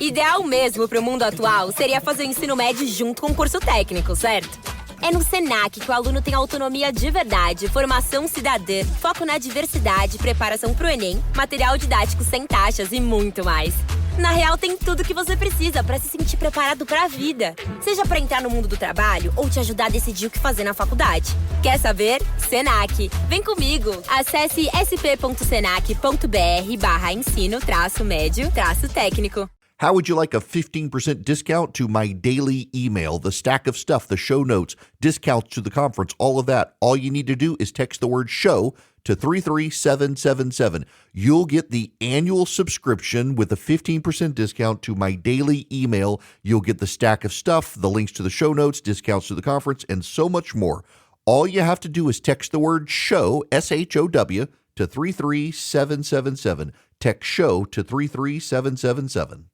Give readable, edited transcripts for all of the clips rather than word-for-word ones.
Ideal mesmo para o mundo atual seria fazer o ensino médio junto com o curso técnico, certo? É no Senac que o aluno tem autonomia de verdade, formação cidadã, foco na diversidade, preparação para o Enem, material didático sem taxas e muito mais. Na real, tem tudo que você precisa para se sentir preparado para a vida. Seja para entrar no mundo do trabalho ou te ajudar a decidir o que fazer na faculdade. Quer saber? Senac. Vem comigo! Acesse sp.senac.br/ensino-médio-técnico. How would you like a 15% discount to my daily email, the stack of stuff, the show notes, discounts to the conference, all of that? All you need to do is text the word show to 33777. You'll get the annual subscription with a 15% discount to my daily email. You'll get the stack of stuff, the links to the show notes, discounts to the conference, and so much more. All you have to do is text the word show, SHOW, to 33777. Text show to 33777.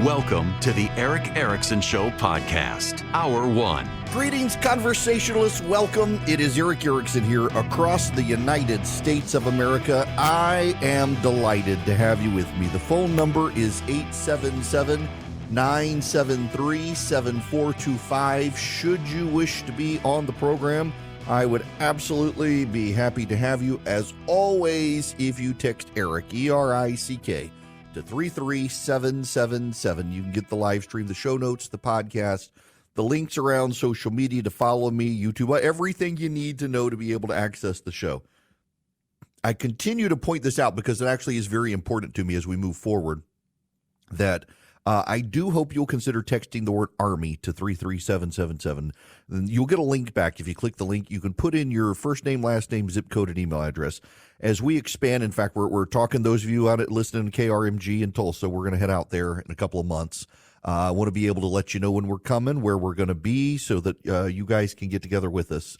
Welcome to the Eric Erickson Show podcast, Hour 1. Greetings, conversationalists. Welcome. It is Eric Erickson here across the United States of America. I am delighted to have you with me. The phone number is 877-973-7425. Should you wish to be on the program, I would absolutely be happy to have you. As always, if you text Eric, E-R-I-C-K, to 33777. You can get the live stream, the show notes, the podcast, the links around social media to follow me, YouTube, everything you need to know to be able to access the show. I continue to point this out because it actually is very important to me as we move forward, that I do hope you'll consider texting the word Army to 33777. You'll get a link back. If you click the link, you can put in your first name, last name, zip code, and email address. As we expand, in fact, we're talking, those of you out at listening to KRMG in Tulsa, we're going to head out there in a couple of months. I want to be able to let you know when we're coming, where we're going to be, so that you guys can get together with us.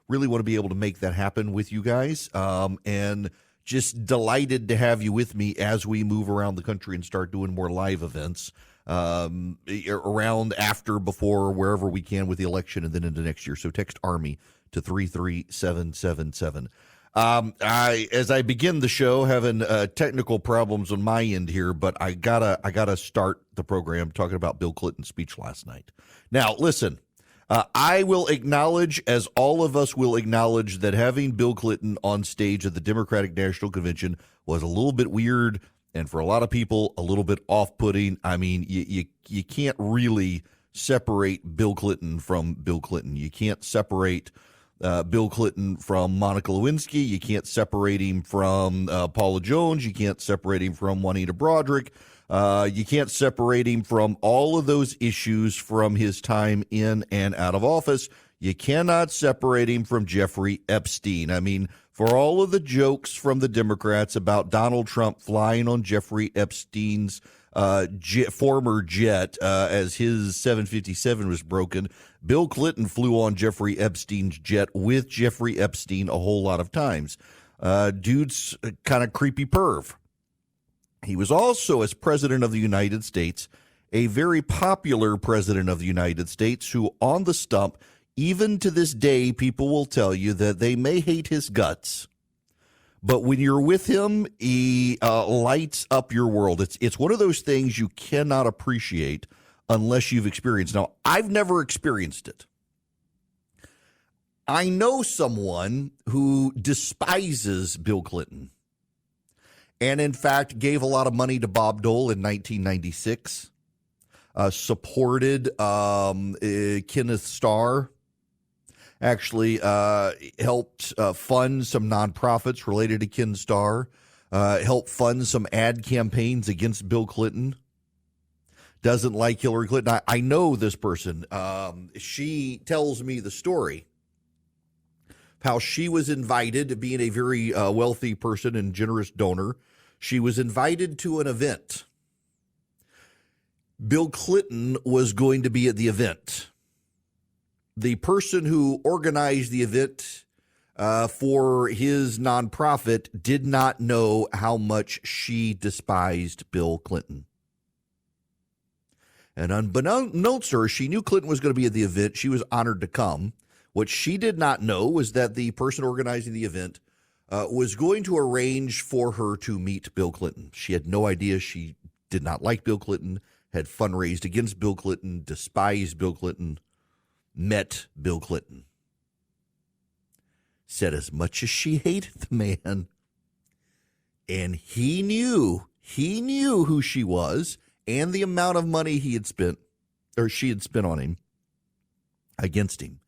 Really want to be able to make that happen with you guys. And just delighted to have you with me as we move around the country and start doing more live events around, after, before, wherever we can with the election and then into next year. So text Army to 33777. As I begin the show, having technical problems on my end here, but I gotta start the program talking about Bill Clinton's speech last night. Now, listen. I will acknowledge, as all of us will acknowledge, that having Bill Clinton on stage at the Democratic National Convention was a little bit weird, and for a lot of people, a little bit off-putting. I mean, you can't really separate Bill Clinton from Bill Clinton. You can't separate Bill Clinton from Monica Lewinsky. You can't separate him from Paula Jones. You can't separate him from Juanita Broaddrick. You can't separate him from all of those issues from his time in and out of office. You cannot separate him from Jeffrey Epstein. I mean, for all of the jokes from the Democrats about Donald Trump flying on Jeffrey Epstein's former jet as his 757 was broken, Bill Clinton flew on Jeffrey Epstein's jet with Jeffrey Epstein a whole lot of times. Dude's kind of creepy perv. He was also, as president of the United States, a very popular president of the United States who, on the stump, even to this day, people will tell you that they may hate his guts, but when you're with him, he lights up your world. It's one of those things you cannot appreciate unless you've experienced. Now, I've never experienced it. I know someone who despises Bill Clinton, and in fact gave a lot of money to Bob Dole in 1996, supported Kenneth Starr, actually helped fund some nonprofits related to Ken Starr, helped fund some ad campaigns against Bill Clinton, doesn't like Hillary Clinton. I know this person. She tells me the story, how she was invited, being a very wealthy person and generous donor. She was invited to an event. Bill Clinton was going to be at the event. The person who organized the event for his nonprofit did not know how much she despised Bill Clinton. And unbeknownst to her, she knew Clinton was going to be at the event. She was honored to come. What she did not know was that the person organizing the event was going to arrange for her to meet Bill Clinton. She had no idea. She did not like Bill Clinton, had fundraised against Bill Clinton, despised Bill Clinton, met Bill Clinton. Said as much as she hated the man, and he knew who she was and the amount of money he had spent, or she had spent on him, against him.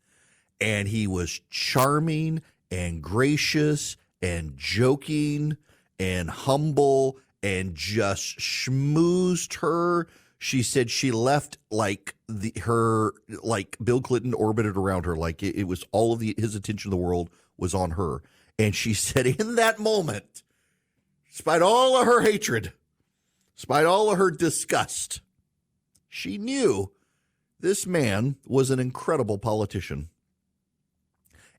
And he was charming and gracious and joking and humble and just schmoozed her. She said she left like Bill Clinton orbited around her, like it was all of his attention in the world was on her. And she said in that moment, despite all of her hatred, despite all of her disgust, she knew this man was an incredible politician.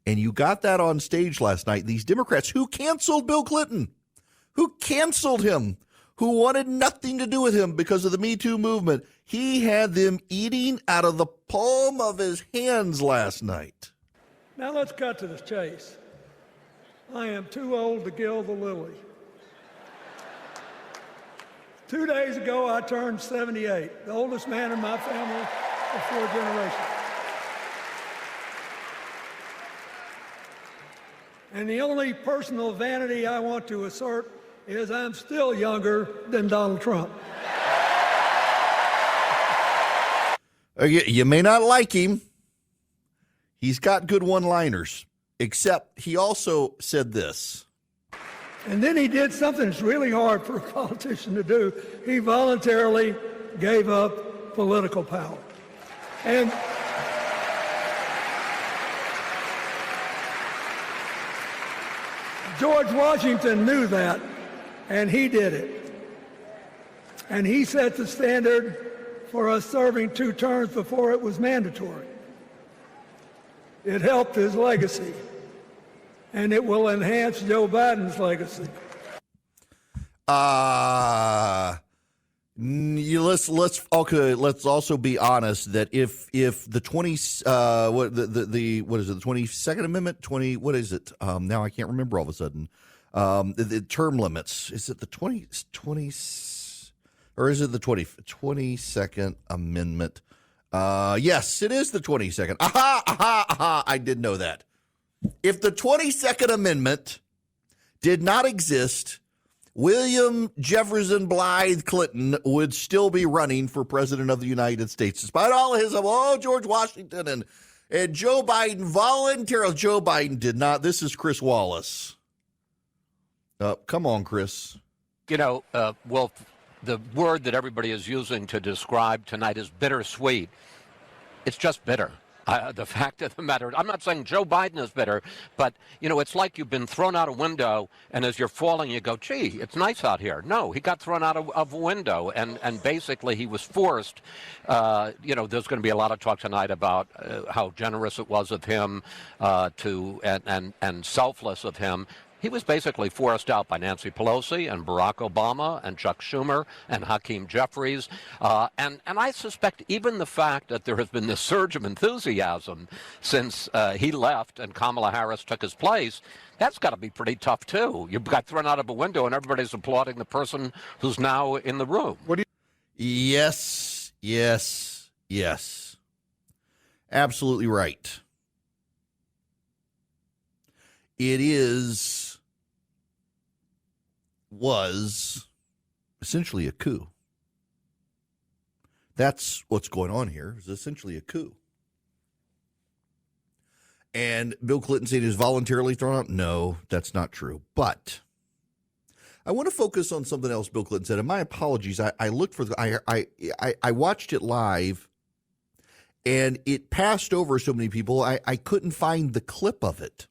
And you got that on stage last night. These Democrats who canceled Bill Clinton, who canceled him, who wanted nothing to do with him because of the Me Too movement, he had them eating out of the palm of his hands last night. Now let's cut to the chase. I am too old to gild the lily. 2 days ago, I turned 78, the oldest man in my family of 4 generations. And the only personal vanity I want to assert is I'm still younger than Donald Trump. You may not like him. He's got good one-liners, except he also said this. And then he did something that's really hard for a politician to do. He voluntarily gave up political power. And George Washington knew that, and he did it. And he set the standard for us serving 2 terms before it was mandatory. It helped his legacy, and it will enhance Joe Biden's legacy. Let's also be honest that if the 22nd Amendment, what is it? Now I can't remember all of a sudden. The term limits, is it the 20 or is it the 22nd Amendment? Yes, it is the 22nd. Aha, I did know that. If the 22nd Amendment did not exist, William Jefferson Blythe Clinton would still be running for president of the United States, despite all of his, George Washington and Joe Biden voluntarily. Joe Biden did not. This is Chris Wallace. Come on, Chris. Well, the word that everybody is using to describe tonight is bittersweet. It's just bitter. The fact of the matter, I'm not saying Joe Biden is bitter, but, it's like you've been thrown out a window, and as you're falling, you go, gee, it's nice out here. No, he got thrown out of a window, and basically he was forced. There's going to be a lot of talk tonight about how generous it was of him and selfless of him. He was basically forced out by Nancy Pelosi and Barack Obama and Chuck Schumer and Hakeem Jeffries. And I suspect even the fact that there has been this surge of enthusiasm since he left and Kamala Harris took his place, that's got to be pretty tough, too. You got thrown out of a window and everybody's applauding the person who's now in the room. Yes. Absolutely right. It was essentially a coup. That's what's going on here. It's essentially a coup. And Bill Clinton said he was voluntarily thrown out. No, that's not true. But I want to focus on something else Bill Clinton said. And my apologies. I looked for I watched it live, and it passed over so many people. I couldn't find the clip of it.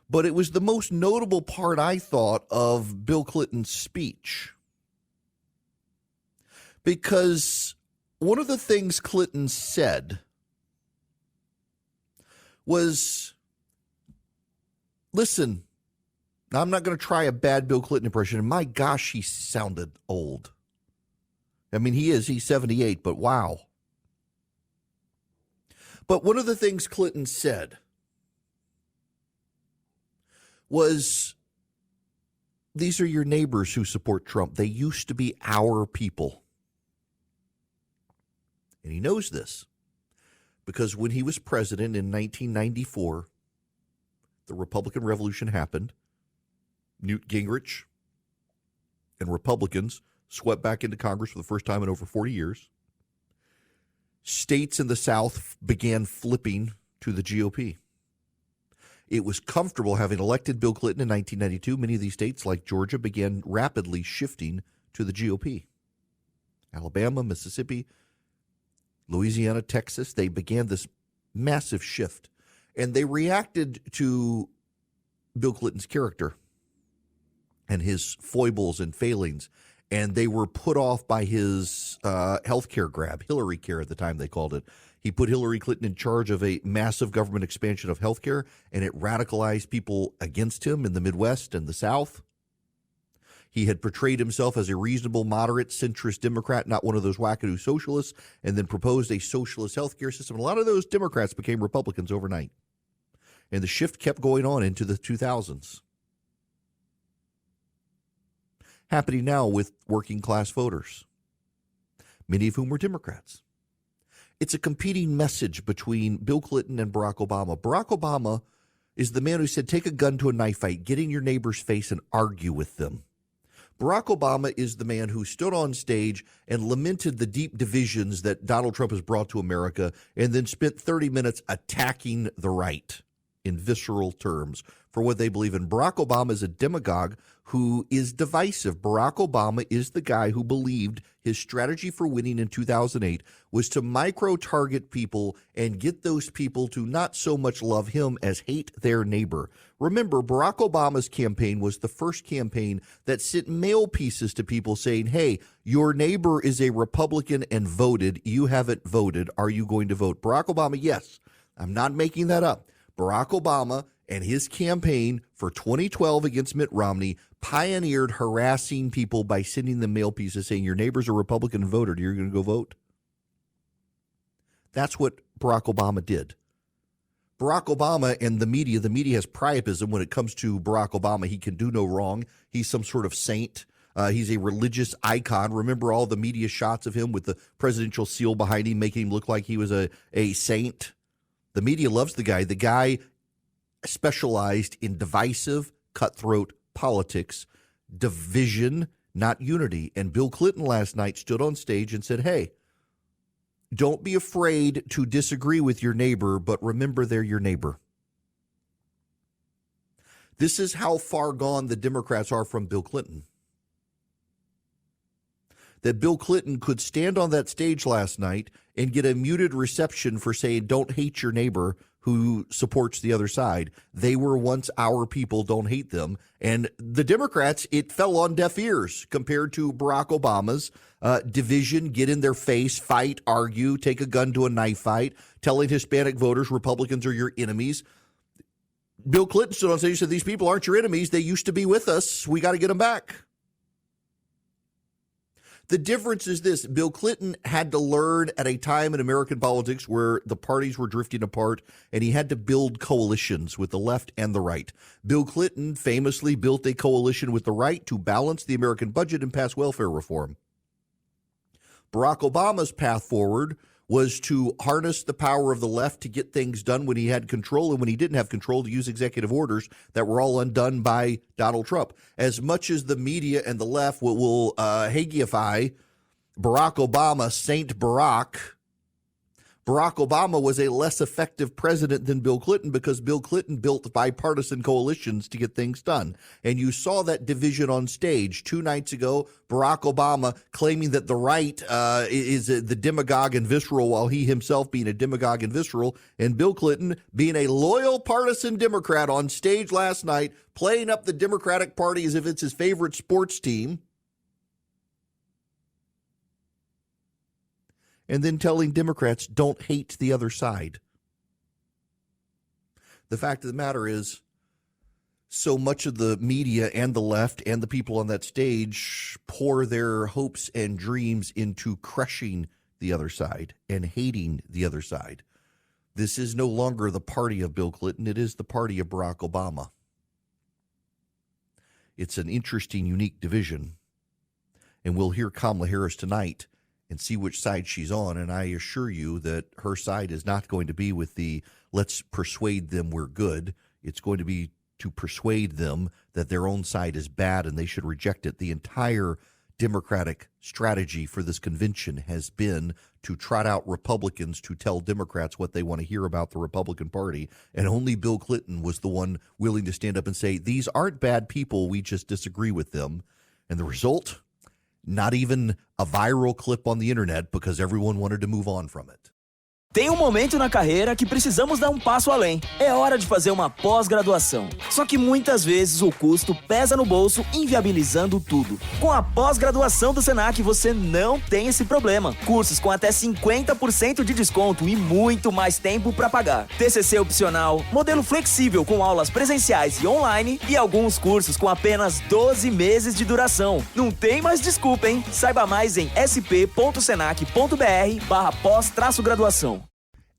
But it was the most notable part, I thought, of Bill Clinton's speech. Because one of the things Clinton said was, listen, I'm not going to try a bad Bill Clinton impression. And my gosh, he sounded old. I mean, he's 78, but wow. But one of the things Clinton said was these are your neighbors who support Trump. They used to be our people. And he knows this because when he was president in 1994, the Republican Revolution happened. Newt Gingrich and Republicans swept back into Congress for the first time in over 40 years. States in the South began flipping to the GOP. It was comfortable having elected Bill Clinton in 1992. Many of these states, like Georgia, began rapidly shifting to the GOP. Alabama, Mississippi, Louisiana, Texas, they began this massive shift. And they reacted to Bill Clinton's character and his foibles and failings. And they were put off by his health care grab, Hillary Care at the time they called it. He put Hillary Clinton in charge of a massive government expansion of health care, and it radicalized people against him in the Midwest and the South. He had portrayed himself as a reasonable, moderate, centrist Democrat, not one of those wackadoo socialists, and then proposed a socialist health care system. A lot of those Democrats became Republicans overnight. And the shift kept going on into the 2000s. Happening now with working class voters, many of whom were Democrats. It's a competing message between Bill Clinton and Barack Obama. Barack Obama is the man who said, take a gun to a knife fight, get in your neighbor's face and argue with them. Barack Obama is the man who stood on stage and lamented the deep divisions that Donald Trump has brought to America and then spent 30 minutes attacking the right in visceral terms for what they believe in. Barack Obama is a demagogue who is divisive. Barack Obama is the guy who believed his strategy for winning in 2008 was to micro-target people and get those people to not so much love him as hate their neighbor. Remember, Barack Obama's campaign was the first campaign that sent mail pieces to people saying, hey, your neighbor is a Republican and voted. You haven't voted. Are you going to vote? Barack Obama, yes. I'm not making that up. Barack Obama and his campaign for 2012 against Mitt Romney pioneered harassing people by sending them mail pieces saying your neighbor's a Republican voter. You're going to go vote. That's what Barack Obama did. Barack Obama and the media has priapism when it comes to Barack Obama. He can do no wrong. He's some sort of saint. He's a religious icon. Remember all the media shots of him with the presidential seal behind him, making him look like he was a saint? The media loves the guy. The guy specialized in divisive, cutthroat politics, division, not unity. And Bill Clinton last night stood on stage and said, hey, don't be afraid to disagree with your neighbor, but remember they're your neighbor. This is how far gone the Democrats are from Bill Clinton. That Bill Clinton could stand on that stage last night and get a muted reception for saying, don't hate your neighbor who supports the other side. They were once our people, don't hate them. And the Democrats, it fell on deaf ears compared to Barack Obama's division, get in their face, fight, argue, take a gun to a knife fight, telling Hispanic voters Republicans are your enemies. Bill Clinton stood on stage and said, these people aren't your enemies. They used to be with us. We got to get them back. The difference is this. Bill Clinton had to learn at a time in American politics where the parties were drifting apart, and he had to build coalitions with the left and the right. Bill Clinton famously built a coalition with the right to balance the American budget and pass welfare reform. Barack Obama's path forward was to harness the power of the left to get things done when he had control, and when he didn't have control, to use executive orders that were all undone by Donald Trump. As much as the media and the left will hagiify Barack Obama, Saint Barack, Barack Obama was a less effective president than Bill Clinton because Bill Clinton built bipartisan coalitions to get things done. And you saw that division on stage 2 nights ago. Barack Obama claiming that the right is the demagogue and visceral, while he himself being a demagogue and visceral, and Bill Clinton being a loyal partisan Democrat on stage last night, playing up the Democratic Party as if it's his favorite sports team. And then telling Democrats, don't hate the other side. The fact of the matter is, so much of the media and the left and the people on that stage pour their hopes and dreams into crushing the other side and hating the other side. This is no longer the party of Bill Clinton. It is the party of Barack Obama. It's an interesting, unique division. And we'll hear Kamala Harris tonight and see which side she's on. And I assure you that her side is not going to be with the let's persuade them we're good. It's going to be to persuade them that their own side is bad and they should reject it. The entire Democratic strategy for this convention has been to trot out Republicans to tell Democrats what they want to hear about the Republican Party. And only Bill Clinton was the one willing to stand up and say, these aren't bad people, we just disagree with them. And the result? Not even a viral clip on the internet because everyone wanted to move on from it. Tem momento na carreira que precisamos dar passo além. É hora de fazer uma pós-graduação. Só que muitas vezes o custo pesa no bolso, inviabilizando tudo. Com a pós-graduação do Senac, você não tem esse problema. Cursos com até 50% de desconto e muito mais tempo para pagar. TCC opcional, modelo flexível com aulas presenciais e online e alguns cursos com apenas 12 meses de duração. Não tem mais desculpa, hein? Saiba mais em sp.senac.br/pós-graduação.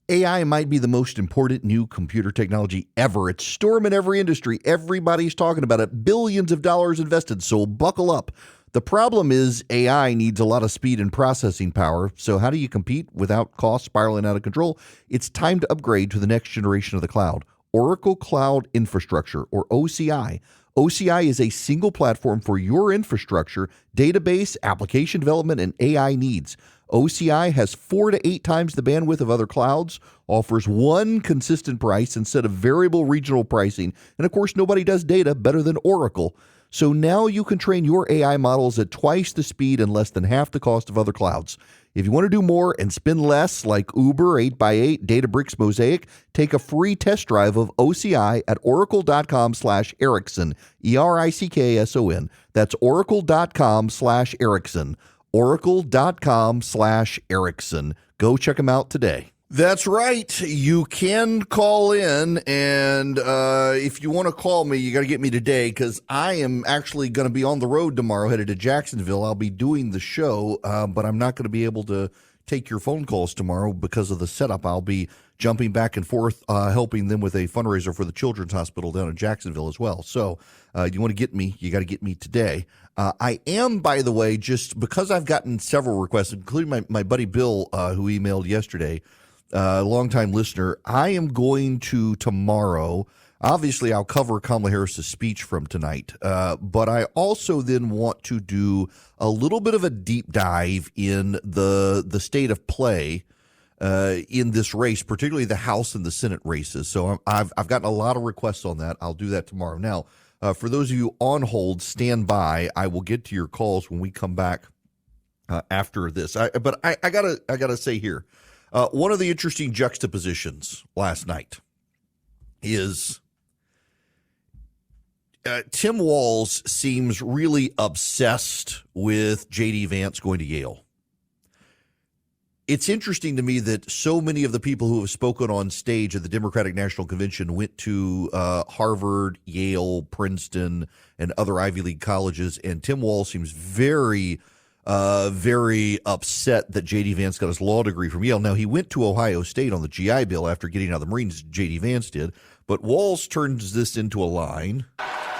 AI might be the most important new computer technology ever. It's storming every industry. Everybody's talking about it. Billions of dollars invested, so buckle up. The problem is AI needs a lot of speed and processing power. So how do you compete without costs spiraling out of control? It's time to upgrade to the next generation of the cloud. Oracle Cloud Infrastructure, or OCI. OCI is a single platform for your infrastructure, database, application development, and AI needs. OCI has 4 to 8 times the bandwidth of other clouds, offers one consistent price instead of variable regional pricing, and of course, nobody does data better than Oracle. So now you can train your AI models at twice the speed and less than half the cost of other clouds. If you want to do more and spend less, like Uber, 8x8, Databricks, Mosaic, take a free test drive of OCI at oracle.com/Erickson, ERICKSON. That's oracle.com/Erickson. Oracle.com/Erickson. Go check them out today. That's right. You can call in, and if you want to call me, you got to get me today because I am actually going to be on the road tomorrow, headed to Jacksonville. I'll be doing the show, but I'm not going to be able to take your phone calls tomorrow because of the setup. I'll be jumping back and forth, helping them with a fundraiser for the Children's Hospital down in Jacksonville as well. So you want to get me, you got to get me today. I am, by the way, just because I've gotten several requests, including my buddy Bill, who emailed yesterday, longtime listener, I am going to tomorrow. Obviously, I'll cover Kamala Harris's speech from tonight, but I also then want to do a little bit of a deep dive in the state of play in this race, particularly the House and the Senate races. So I've gotten a lot of requests on that. I'll do that tomorrow. Now, for those of you on hold, stand by. I will get to your calls when we come back after this. But I gotta say here, one of the interesting juxtapositions last night is Tim Walz seems really obsessed with J.D. Vance going to Yale. It's interesting to me that so many of the people who have spoken on stage at the Democratic National Convention went to Harvard, Yale, Princeton, and other Ivy League colleges, and Tim Walz seems very upset that J.D. Vance got his law degree from Yale. Now, he went to Ohio State on the GI Bill after getting out of the Marines, J.D. Vance did, but Walz turns this into a line.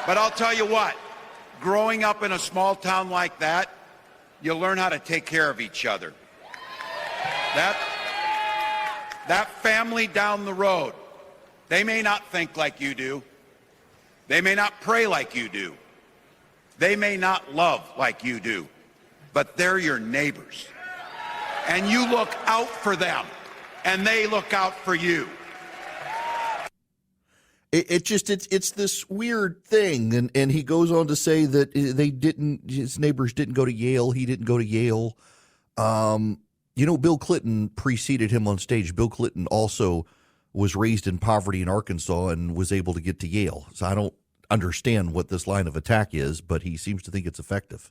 But I'll tell you what, growing up in a small town like that, you learn how to take care of each other. That family down the road, they may not think like you do. They may not pray like you do. They may not love like you do. But they're your neighbors. And you look out for them, and they look out for you. It's this weird thing, and he goes on to say that his neighbors didn't go to Yale, he didn't go to Yale. Bill Clinton preceded him on stage. Bill Clinton also was raised in poverty in Arkansas and was able to get to Yale. So I don't understand what this line of attack is, but he seems to think it's effective.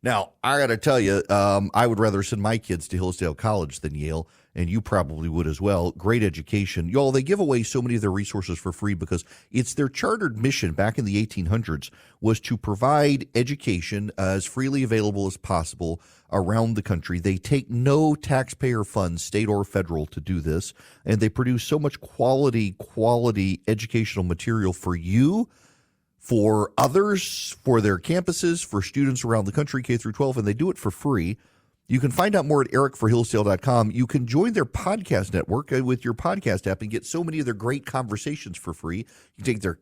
Now, I got to tell you, I would rather send my kids to Hillsdale College than Yale, and you probably would as well. Great education. Y'all, they give away so many of their resources for free because it's their chartered mission back in the 1800s was to provide education as freely available as possible around the country. They take no taxpayer funds, state or federal, to do this, and they produce so much quality educational material for you for others, for their campuses, for students around the country, K through 12, and they do it for free. You can find out more at ericforhillsdale.com. You can join their podcast network with your podcast app and get so many of their great conversations for free. You can take their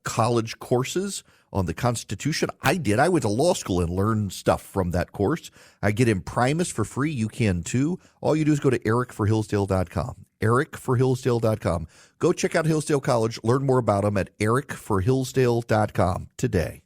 college courses on the Constitution. I did. I went to law school and learned stuff from that course. I get Imprimus for free. You can too. All you do is go to ericforhillsdale.com. ericforhillsdale.com. Go check out Hillsdale College. Learn more about them at ericforhillsdale.com today.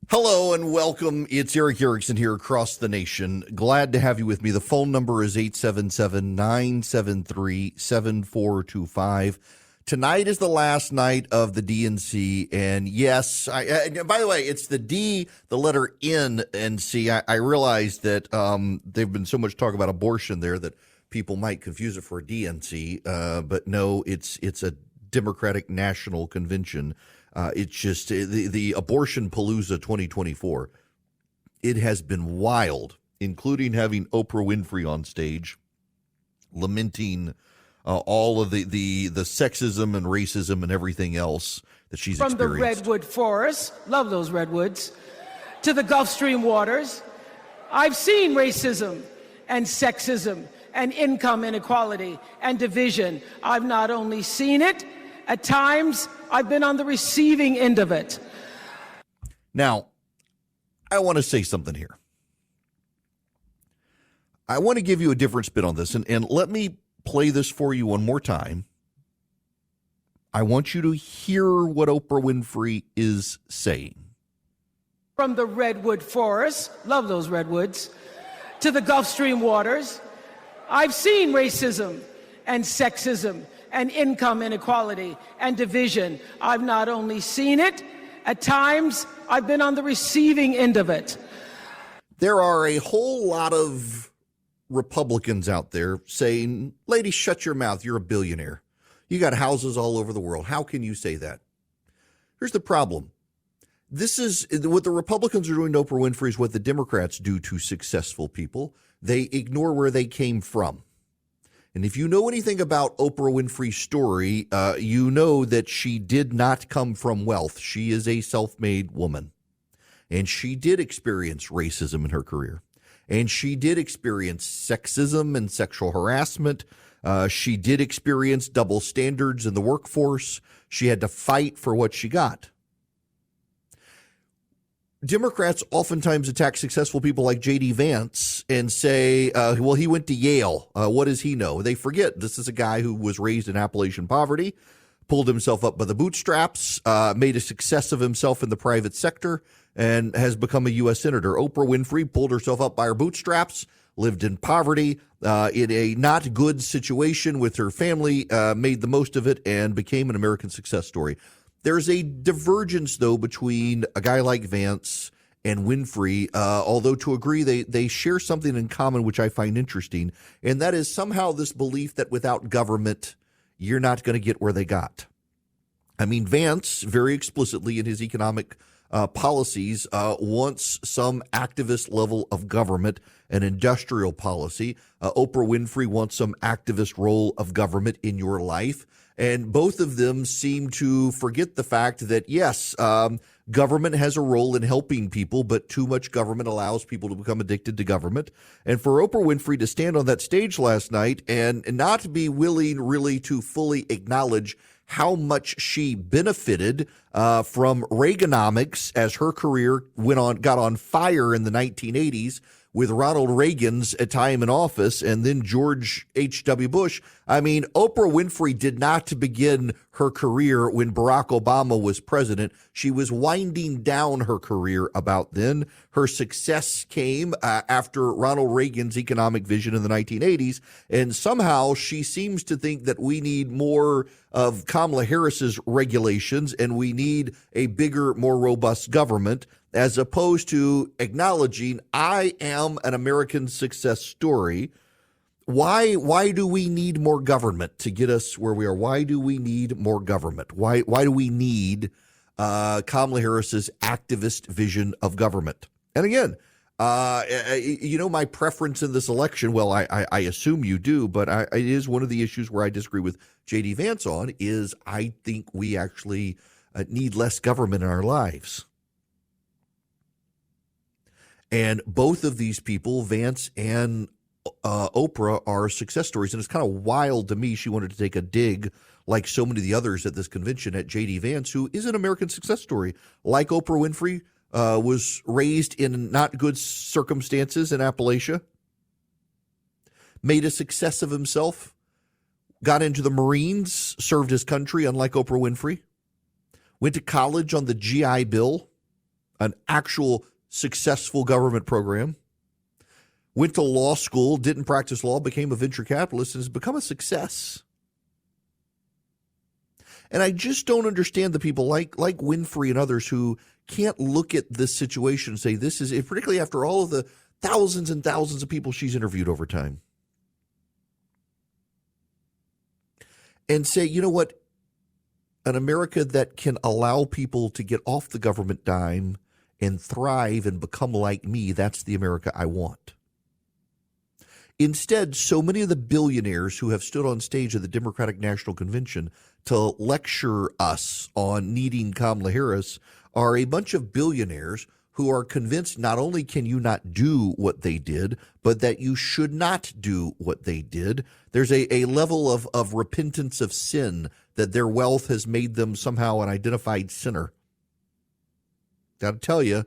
Hello and welcome. It's Eric Erickson here across the nation. Glad to have you with me. The phone number is 877-973-7425. Tonight is the last night of the DNC, and yes, by the way, it's the D, the letter N and C. I realize that they've been so much talk about abortion there that people might confuse it for a DNC, but no, it's a Democratic National Convention. It's just the Abortion Palooza 2024. It has been wild, including having Oprah Winfrey on stage, lamenting all of the sexism and racism and everything else that she's experienced. From the redwood forest, love those redwoods, to the Gulf Stream waters, I've seen racism and sexism and income inequality and division. I've not only seen it, at times, I've been on the receiving end of it. Now, I want to say something here. I want to give you a different spin on this, and let me play this for you one more time. I want you to hear what Oprah Winfrey is saying. From the redwood forest, love those redwoods, to the Gulf Stream waters, I've seen racism and sexism and income inequality and division. I've not only seen it, at times I've been on the receiving end of it. There are a whole lot of Republicans out there saying, lady, shut your mouth. You're a billionaire. You got houses all over the world. How can you say that? Here's the problem. This is what the Republicans are doing to Oprah Winfrey is what the Democrats do to successful people. They ignore where they came from. And if you know anything about Oprah Winfrey's story, you know that she did not come from wealth. She is a self-made woman. And she did experience racism in her career. And she did experience sexism and sexual harassment. She did experience double standards in the workforce. She had to fight for what she got. Democrats oftentimes attack successful people like J.D. Vance and say, well, he went to Yale. What does he know? They forget this is a guy who was raised in Appalachian poverty, pulled himself up by the bootstraps, made a success of himself in the private sector, and has become a U.S. Senator. Oprah Winfrey pulled herself up by her bootstraps, lived in poverty, in a not good situation with her family, made the most of it, and became an American success story. There's a divergence, though, between a guy like Vance and Winfrey, although to agree they share something in common, which I find interesting, and that is somehow this belief that without government, you're not going to get where they got. I mean, Vance, very explicitly in his economic policies, wants some activist level of government and industrial policy. Oprah Winfrey wants some activist role of government in your life. And both of them seem to forget the fact that, yes, government has a role in helping people, but too much government allows people to become addicted to government. And for Oprah Winfrey to stand on that stage last night and not be willing really to fully acknowledge how much she benefited from Reaganomics as her career got on fire in the 1980s with Ronald Reagan's time in office and then George H.W. Bush. I mean, Oprah Winfrey did not begin her career when Barack Obama was president. She was winding down her career about then. Her success came after Ronald Reagan's economic vision in the 1980s. And somehow she seems to think that we need more of Kamala Harris's regulations and we need a bigger, more robust government, as opposed to acknowledging I am an American success story. Why do we need more government to get us where we are? Why do we need more government? Why do we need Kamala Harris's activist vision of government? And again, my preference in this election, well, I assume you do, but it is one of the issues where I disagree with J.D. Vance on is I think we actually need less government in our lives. And both of these people, Vance and Oprah, are success stories. And it's kind of wild to me she wanted to take a dig, like so many of the others at this convention, at J.D. Vance, who is an American success story. Like Oprah Winfrey, was raised in not good circumstances in Appalachia, made a success of himself, got into the Marines, served his country, unlike Oprah Winfrey, went to college on the GI Bill, an actual successful government program, went to law school, didn't practice law, became a venture capitalist, and has become a success. And I just don't understand the people like Winfrey and others who can't look at this situation and say this is, particularly after all of the thousands and thousands of people she's interviewed over time, and say, you know what, an America that can allow people to get off the government dime and thrive and become like me, that's the America I want. Instead, so many of the billionaires who have stood on stage at the Democratic National Convention to lecture us on needing Kamala Harris are a bunch of billionaires who are convinced not only can you not do what they did, but that you should not do what they did. There's a level of repentance of sin, that their wealth has made them somehow an identified sinner. Got to tell you,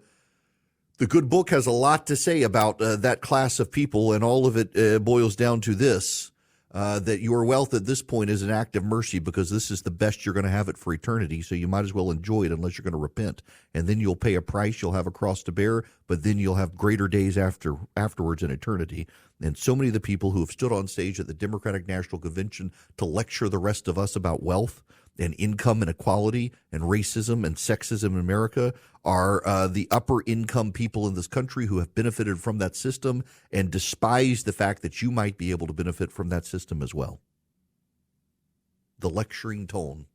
the good book has a lot to say about that class of people, and all of it boils down to this, that your wealth at this point is an act of mercy, because this is the best you're going to have it for eternity, so you might as well enjoy it unless you're going to repent. And then you'll pay a price, you'll have a cross to bear, but then you'll have greater days afterwards in eternity. And so many of the people who have stood on stage at the Democratic National Convention to lecture the rest of us about wealth and income inequality and racism and sexism in America are the upper income people in this country who have benefited from that system and despise the fact that you might be able to benefit from that system as well. The lecturing tone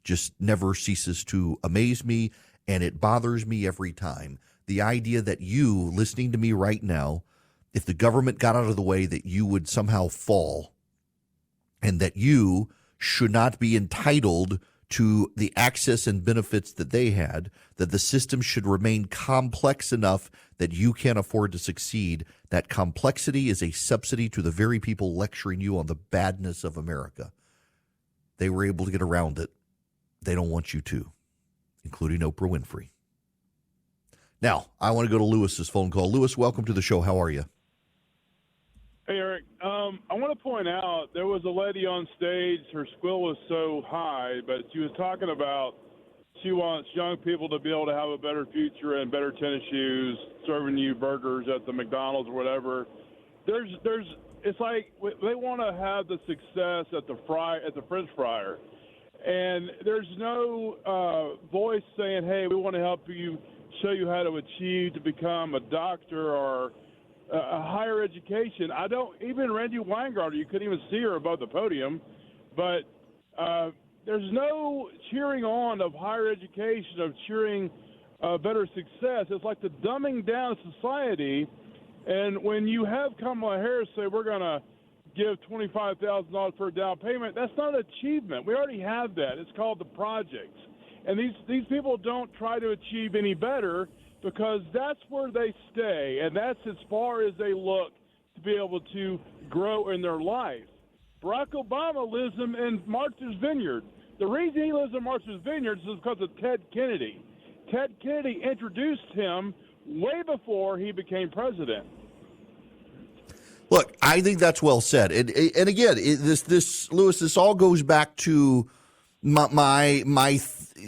just never ceases to amaze me, and it bothers me every time. The idea that you, listening to me right now, if the government got out of the way, that you would somehow fall, and that you should not be entitled to the access and benefits that they had, that the system should remain complex enough that you can't afford to succeed. That complexity is a subsidy to the very people lecturing you on the badness of America. They were able to get around it. They don't want you to, including Oprah Winfrey. Now, I want to go to Lewis's phone call. Lewis, welcome to the show. How are you? Hey, Eric. I want to point out there was a lady on stage. Her squill was so high, but she was talking about she wants young people to be able to have a better future and better tennis shoes, serving you burgers at the McDonald's or whatever. It's like they want to have the success at the French fryer, and there's no voice saying, "Hey, we want to help you, show you how to achieve to become a doctor or a higher education." Even Randy Weingarten, you couldn't even see her above the podium, but there's no cheering on of higher education, of cheering better success. It's like the dumbing down society. And when you have Kamala Harris say, we're going to give $25,000 for a down payment, that's not an achievement. We already have that. It's called the projects. And these people don't try to achieve any better, because that's where they stay, and that's as far as they look to be able to grow in their life. Barack Obama lives in Martha's Vineyard. The reason he lives in Martha's Vineyard is because of Ted Kennedy. Ted Kennedy introduced him way before he became president. Look, I think that's well said. And again, this Lewis, this all goes back to my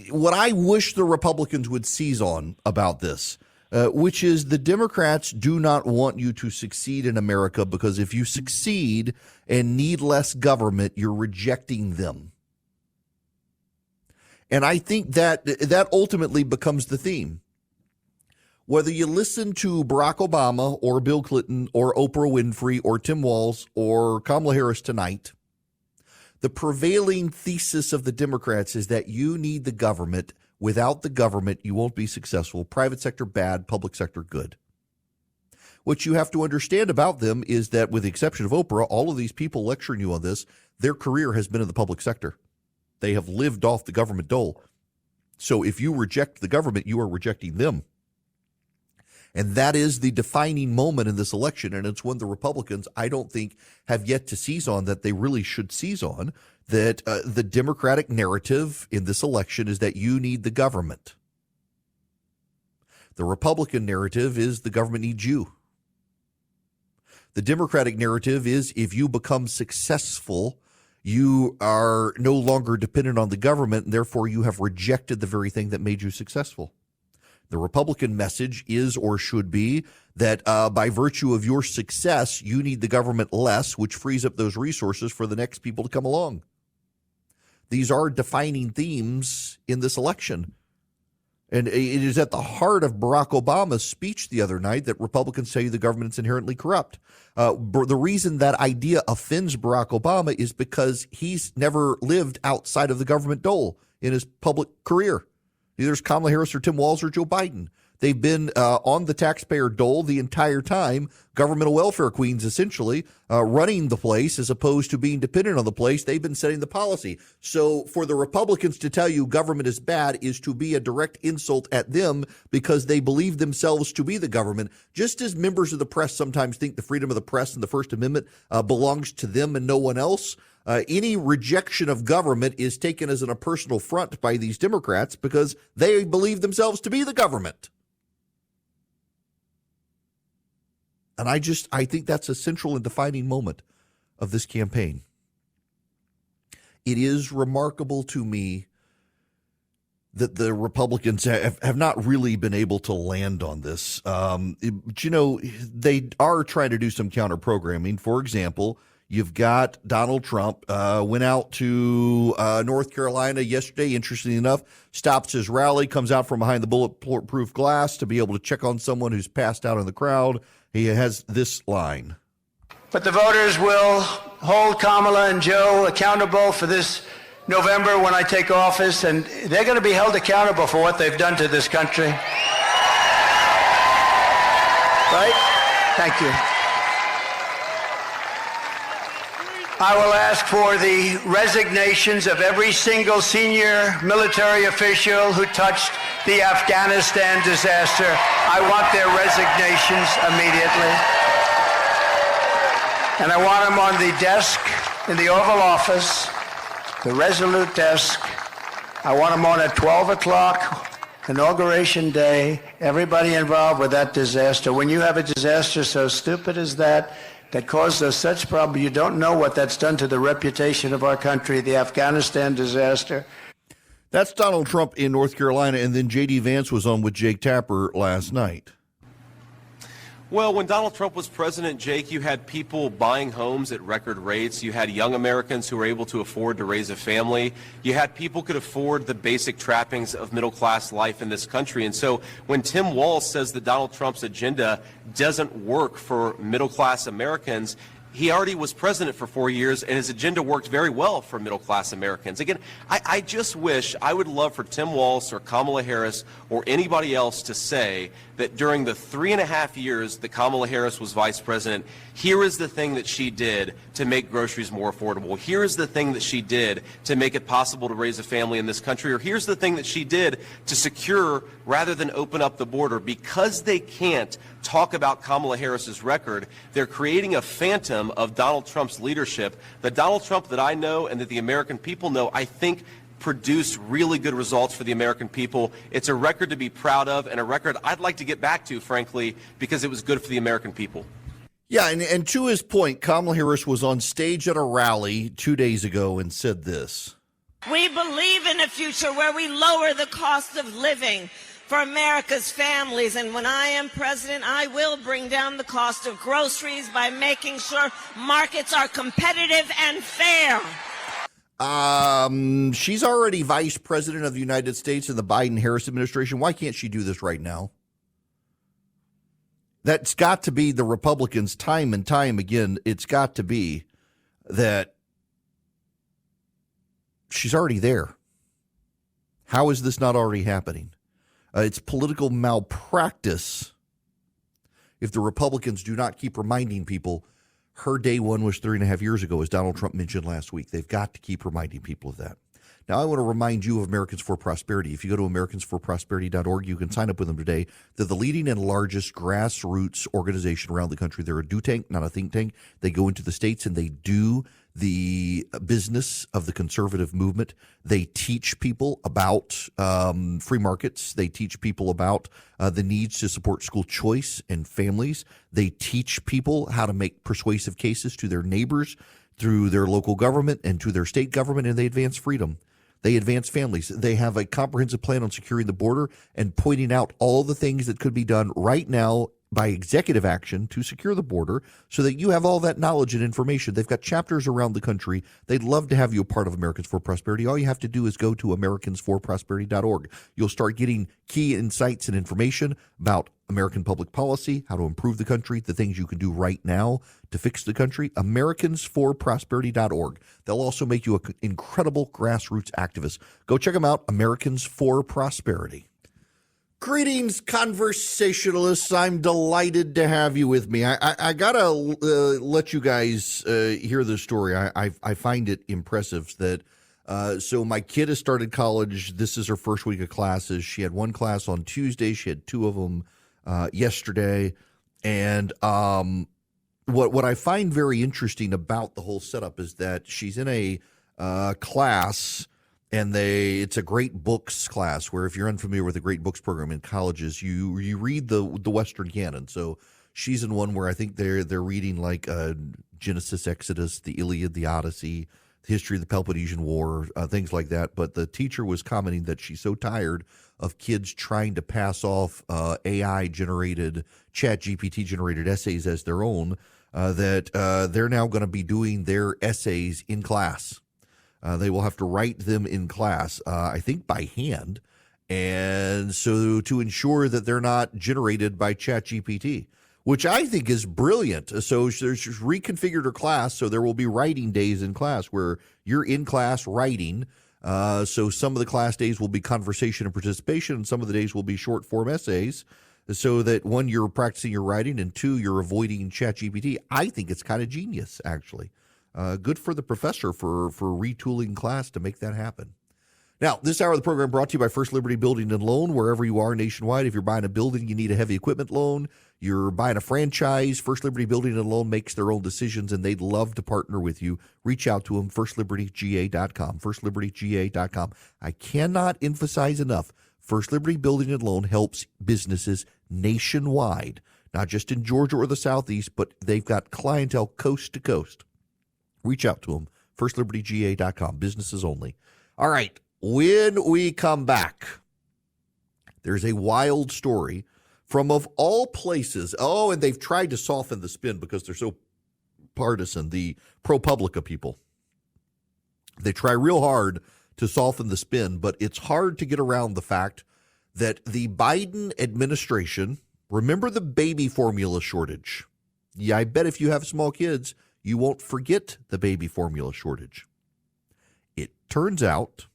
what I wish the Republicans would seize on about this, which is the Democrats do not want you to succeed in America, because if you succeed and need less government, you're rejecting them. And I think that ultimately becomes the theme. Whether you listen to Barack Obama or Bill Clinton or Oprah Winfrey or Tim Walz or Kamala Harris tonight, the prevailing thesis of the Democrats is that you need the government. Without the government, you won't be successful. Private sector bad, public sector good. What you have to understand about them is that, with the exception of Oprah, all of these people lecturing you on this, their career has been in the public sector. They have lived off the government dole. So if you reject the government, you are rejecting them. And that is the defining moment in this election. And it's one the Republicans, I don't think, have yet to seize on, that they really should seize on, that the Democratic narrative in this election is that you need the government. The Republican narrative is the government needs you. The Democratic narrative is if you become successful, you are no longer dependent on the government, and therefore you have rejected the very thing that made you successful. The Republican message is, or should be, that by virtue of your success, you need the government less, which frees up those resources for the next people to come along. These are defining themes in this election. And it is at the heart of Barack Obama's speech the other night that Republicans say the government is inherently corrupt. The reason that idea offends Barack Obama is because he's never lived outside of the government dole in his public career. Neither is Kamala Harris or Tim Walz or Joe Biden. They've been on the taxpayer dole the entire time, governmental welfare queens essentially, running the place as opposed to being dependent on the place. They've been setting the policy. So for the Republicans to tell you government is bad is to be a direct insult at them because they believe themselves to be the government, just as members of the press sometimes think the freedom of the press and the First Amendment belongs to them and no one else. Any rejection of government is taken as a personal affront by these Democrats because they believe themselves to be the government. And I think that's a central and defining moment of this campaign. It is remarkable to me that the Republicans have not really been able to land on this. But, you know, they are trying to do some counter programming. For example, you've got Donald Trump went out to North Carolina yesterday, interestingly enough, stops his rally, comes out from behind the bulletproof glass to be able to check on someone who's passed out in the crowd. He has this line. But the voters will hold Kamala and Joe accountable for this November when I take office, and they're going to be held accountable for what they've done to this country. Right? Thank you. I will ask for the resignations of every single senior military official who touched the Afghanistan disaster. I want their resignations immediately. And I want them on the desk in the Oval Office, the Resolute desk. I want them on at 12 o'clock, Inauguration Day, everybody involved with that disaster. When you have a disaster so stupid as that caused us such problems, you don't know what that's done to the reputation of our country, the Afghanistan disaster. That's Donald Trump in North Carolina, and then J.D. Vance was on with Jake Tapper last night. Well, when Donald Trump was president, Jake, you had people buying homes at record rates. You had young Americans who were able to afford to raise a family. You had people who could afford the basic trappings of middle-class life in this country. And so when Tim Walz says that Donald Trump's agenda doesn't work for middle-class Americans, he already was president for 4 years, and his agenda worked very well for middle-class Americans. Again, I just wish, I would love for Tim Walz or Kamala Harris or anybody else to say that during the 3.5 years that Kamala Harris was vice president, here is the thing that she did to make groceries more affordable. Here is the thing that she did to make it possible to raise a family in this country. Or here's the thing that she did to secure rather than open up the border. Because they can't talk about Kamala Harris's record, they're creating a phantom of Donald Trump's leadership. The Donald Trump that I know and that the American people know, I think, produced really good results for the American people. It's a record to be proud of, and a record I'd like to get back to, frankly, because it was good for the American people. Yeah, and to his point, Kamala Harris was on stage at a rally 2 days ago and said this. We believe in a future where we lower the cost of living for America's families, and when I am president, I will bring down the cost of groceries by making sure markets are competitive and fair. She's already vice president of the United States in the Biden-Harris administration. Why can't she do this right now? That's got to be the Republicans time and time again. It's got to be that she's already there. How is this not already happening? It's political malpractice if the Republicans do not keep reminding people her day one was 3.5 years ago, as Donald Trump mentioned last week. They've got to keep reminding people of that. Now, I want to remind you of Americans for Prosperity. If you go to americansforprosperity.org, you can sign up with them today. They're the leading and largest grassroots organization around the country. They're a do tank, not a think tank. They go into the states and they do the business of the conservative movement. They teach people about free markets. They teach people about the needs to support school choice and families. They teach people how to make persuasive cases to their neighbors through their local government and to their state government, and they advance freedom. They advance families. They have a comprehensive plan on securing the border and pointing out all the things that could be done right now by executive action to secure the border so that you have all that knowledge and information. They've got chapters around the country. They'd love to have you a part of Americans for Prosperity. All you have to do is go to americansforprosperity.org. You'll start getting key insights and information about American public policy, how to improve the country, the things you can do right now to fix the country. Americansforprosperity.org. They'll also make you an incredible grassroots activist. Go check them out, Americans for Prosperity. Greetings, conversationalists. I'm delighted to have you with me. I gotta let you guys hear this story. I find it impressive that so my kid has started college. This is her first week of classes. She had one class on Tuesday. She had two of them yesterday. And what I find very interesting about the whole setup is that she's in a class. And it's a great books class where, if you're unfamiliar with the great books program in colleges, you read the Western canon. So she's in one where I think they're reading like Genesis, Exodus, the Iliad, the Odyssey, the history of the Peloponnesian War, things like that. But the teacher was commenting that she's so tired of kids trying to pass off AI-generated, ChatGPT-generated essays as their own, that they're now going to be doing their essays in class. They will have to write them in class, I think by hand, and so to ensure that they're not generated by ChatGPT, which I think is brilliant. So she's reconfigured her class so there will be writing days in class where you're in class writing. So some of the class days will be conversation and participation, and some of the days will be short form essays, so that one, you're practicing your writing, and two, you're avoiding ChatGPT. I think it's kind of genius, actually. Good for the professor for retooling class to make that happen. Now, this hour of the program brought to you by First Liberty Building and Loan, wherever you are nationwide. If you're buying a building, you need a heavy equipment loan. You're buying a franchise, First Liberty Building and Loan makes their own decisions, and they'd love to partner with you. Reach out to them, firstlibertyga.com, firstlibertyga.com. I cannot emphasize enough, First Liberty Building and Loan helps businesses nationwide, not just in Georgia or the Southeast, but they've got clientele coast to coast. Reach out to them, firstlibertyga.com, businesses only. All right, when we come back, there's a wild story from, of all places, and they've tried to soften the spin because they're so partisan, the ProPublica people. They try real hard to soften the spin, but it's hard to get around the fact that the Biden administration, remember the baby formula shortage? Yeah, I bet if you have small kids, you won't forget the baby formula shortage. It turns out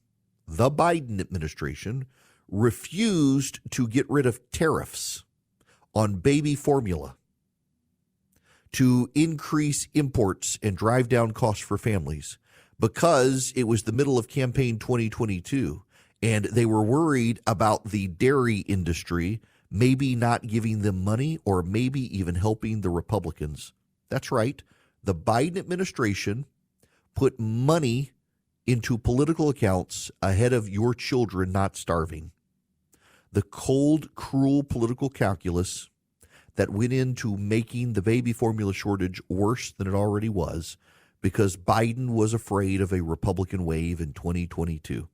the Biden administration refused to get rid of tariffs on baby formula to increase imports and drive down costs for families because it was the middle of campaign 2022 and they were worried about the dairy industry maybe not giving them money or maybe even helping the Republicans. That's right. The Biden administration put money into political accounts ahead of your children not starving. The cold, cruel political calculus that went into making the baby formula shortage worse than it already was because Biden was afraid of a Republican wave in 2022.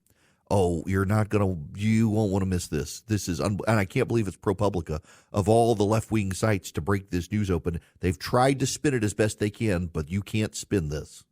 Oh, you won't want to miss this. This is, and I can't believe it's ProPublica. Of all the left-wing sites to break this news open, they've tried to spin it as best they can, but you can't spin this.